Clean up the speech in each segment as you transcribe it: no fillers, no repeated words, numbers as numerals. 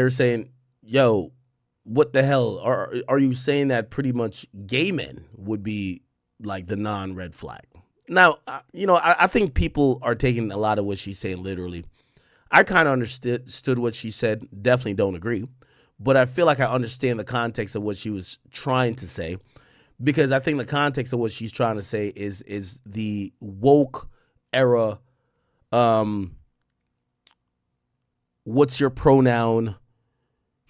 They're saying, yo, what the hell? Are you saying that pretty much gay men would be like the non-red flag? Now, I think people are taking a lot of what she's saying literally. I kind of understood what she said. Definitely don't agree. But I feel like I understand the context of what she was trying to say, because I think the context of what she's trying to say is the woke era. What's your pronoun?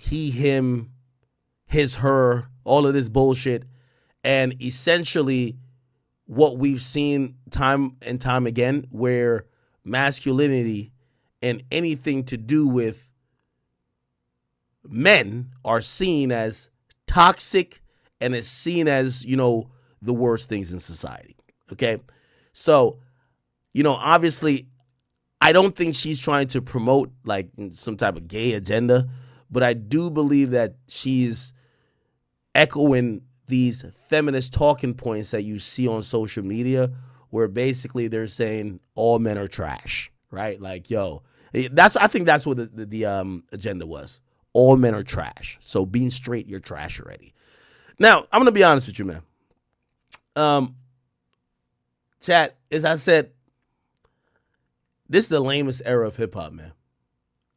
He, him, his, her, all of this bullshit. And essentially what we've seen time and time again, where masculinity and anything to do with men are seen as toxic and is seen as, the worst things in society. Okay. So, obviously, I don't think she's trying to promote like some type of gay agenda, but I do believe that she's echoing these feminist talking points that you see on social media, where basically they're saying all men are trash, right? Like, yo, I think that's what the agenda was. All men are trash. So being straight, you're trash already. Now, I'm gonna be honest with you, man. Chat, as I said, this is the lamest era of hip hop, man.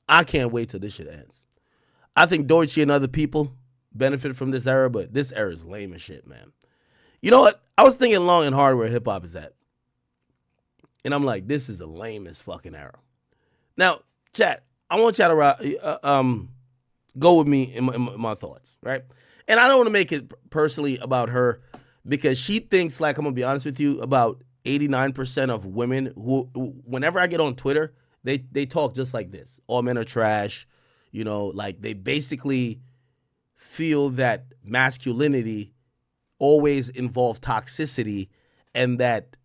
I can't wait till this shit ends. I think doechii and other people benefit from this era, but this era is lame as shit, man. You know what? I was thinking long and hard where hip hop is at. And I'm like, this is the lamest fucking era. Now, chat, I want y'all to go with me in my thoughts, right? And I don't want to make it personally about her, because she thinks, like, I'm going to be honest with you, about 89% of women who, whenever I get on Twitter, they talk just like this. All men are trash. Like they basically feel that masculinity always involves toxicity, and that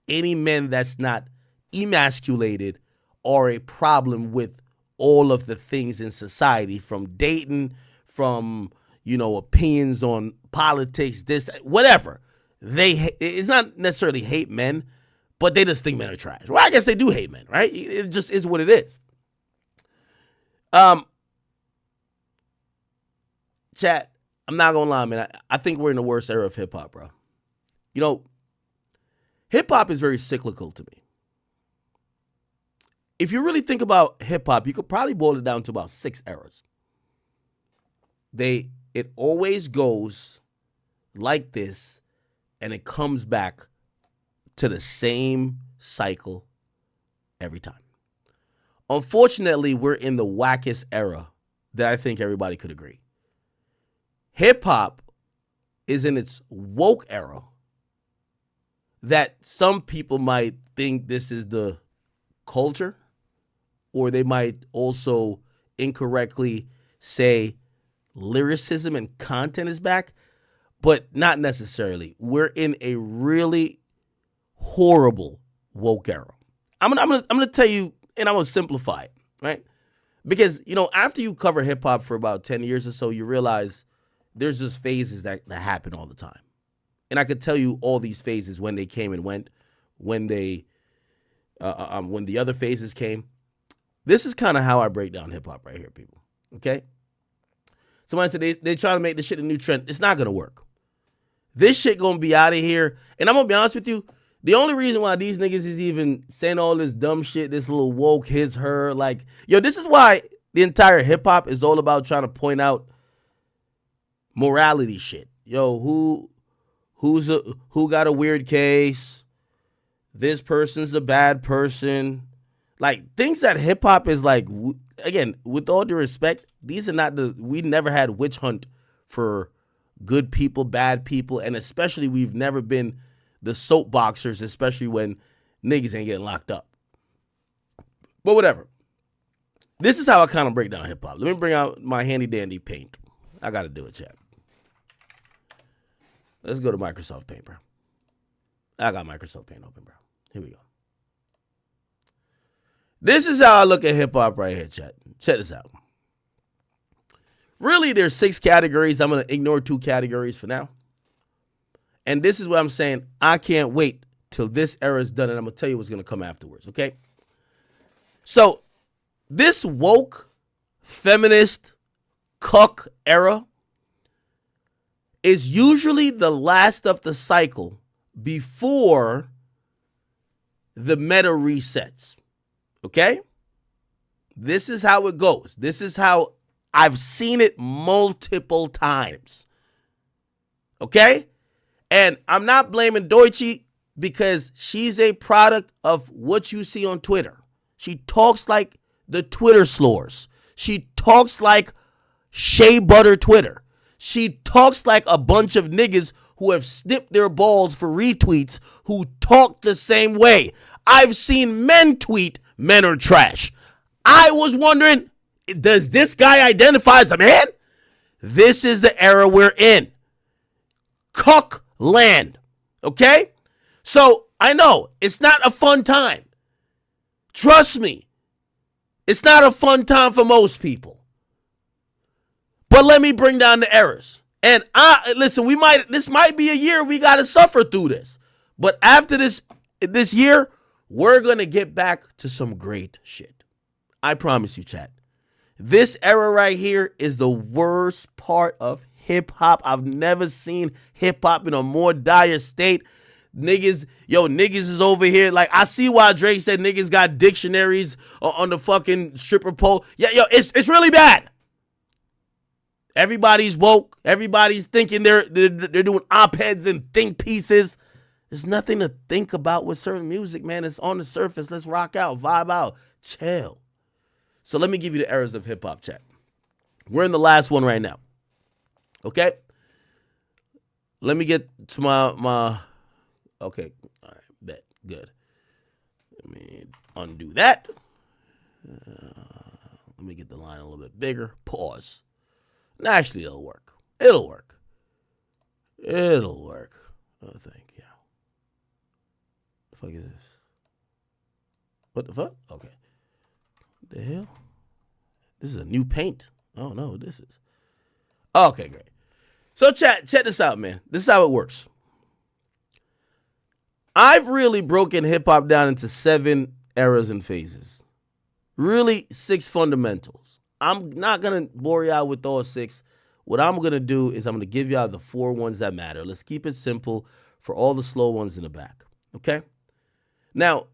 any men that's not emasculated are a problem with all of the things in society, from dating, from, opinions on politics, this, whatever. It's not necessarily hate men, but they just think men are trash. Well, I guess they do hate men, right? It just is what it is. Chat, I'm not gonna lie, man. I think we're in the worst era of hip hop, bro. Hip hop is very cyclical to me. If you really think about hip hop, you could probably boil it down to about 6 eras. It always goes like this, and it comes back to the same cycle every time. Unfortunately, we're in the wackest era that I think everybody could agree. Hip-hop is in its woke era that some people might think this is the culture, or they might also incorrectly say lyricism and content is back, but not necessarily. We're in a really horrible woke era. I'm gonna tell you, and I'm gonna simplify it, right? Because after you cover hip hop for about 10 years or so, you realize there's just phases that happen all the time, and I could tell you all these phases, when they came and went, when the other phases came. This is kind of how I break down hip hop right here, people. Okay. Somebody said they try to make this shit a new trend. It's not gonna work. This shit gonna be out of here. And I'm gonna be honest with you, the only reason why these niggas is even saying all this dumb shit, this little woke, his, her, like, this is why the entire hip hop is all about trying to point out morality shit. Who got a weird case? This person's a bad person. Like, things that hip hop is like, again, with all due respect, these are not we never had witch hunt for good people, bad people, and especially we've never been the soapboxers, especially when niggas ain't getting locked up. But whatever. This is how I kind of break down hip hop. Let me bring out my handy dandy paint. I got to do it, chat. Let's go to Microsoft Paint, bro. I got Microsoft Paint open, bro. Here we go. This is how I look at hip hop right here, chat. Check this out. Really, there's 6 categories. I'm going to ignore 2 categories for now. And this is what I'm saying. I can't wait till this era is done, and I'm going to tell you what's going to come afterwards, okay? So, this woke feminist cuck era is usually the last of the cycle before the meta resets. Okay? This is how it goes. This is how I've seen it multiple times. Okay? And I'm not blaming doechii because she's a product of what you see on Twitter. She talks like the Twitter slurs. She talks like shea butter Twitter. She talks like a bunch of niggas who have snipped their balls for retweets who talk the same way. I've seen men tweet, men are trash. I was wondering, does this guy identify as a man? This is the era we're in. Cuck land. Okay? So I know it's not a fun time. Trust me. It's not a fun time for most people. But let me bring down the errors. And listen, this might be a year we got to suffer through this. But after this year, we're going to get back to some great shit. I promise you, chat. This era right here is the worst part of hip hop. I've never seen hip hop in a more dire state. Niggas is over here. Like, I see why Drake said niggas got dictionaries on the fucking stripper pole. Yeah, it's really bad. Everybody's woke. Everybody's thinking they're doing op-eds and think pieces. There's nothing to think about with certain music, man. It's on the surface. Let's rock out, vibe out, chill. So let me give you the errors of hip-hop, chat. We're in the last one right now. Okay? Let me get to my okay. All right, bet. Good. Let me undo that. Let me get the line a little bit bigger. Pause. Actually, it'll work. It'll work. Oh, thank you. The fuck is this? What the fuck? Okay. What the hell? This is a new paint. I don't know what this is. Okay, great. So check this out, man. This is how it works. I've really broken hip-hop down into 7 eras and phases. Really 6 fundamentals. I'm not going to bore you out with all 6. What I'm going to do is I'm going to give you all the 4 ones that matter. Let's keep it simple for all the slow ones in the back. Okay? Now,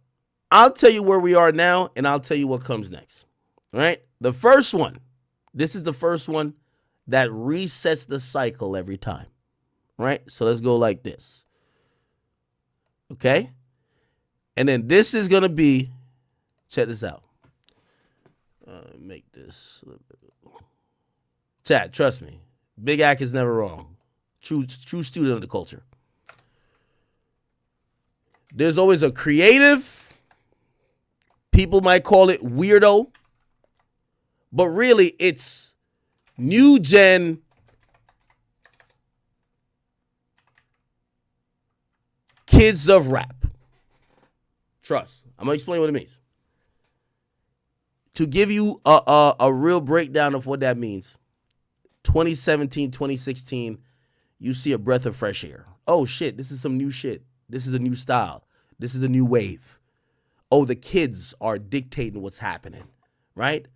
I'll tell you where we are now, and I'll tell you what comes next. All right? The first one, this is the first one that resets the cycle every time. Right? So let's go like this. Okay? And then this is going to be, check this out. Make this. Chat, trust me. Big Ak is never wrong. True student of the culture. There's always a creative. People might call it weirdo. But really, it's new gen kids of rap. Trust. I'm going to explain what it means. To give you a real breakdown of what that means, 2017, 2016, you see a breath of fresh air. Oh, shit, this is some new shit. This is a new style. This is a new wave. Oh, the kids are dictating what's happening, right?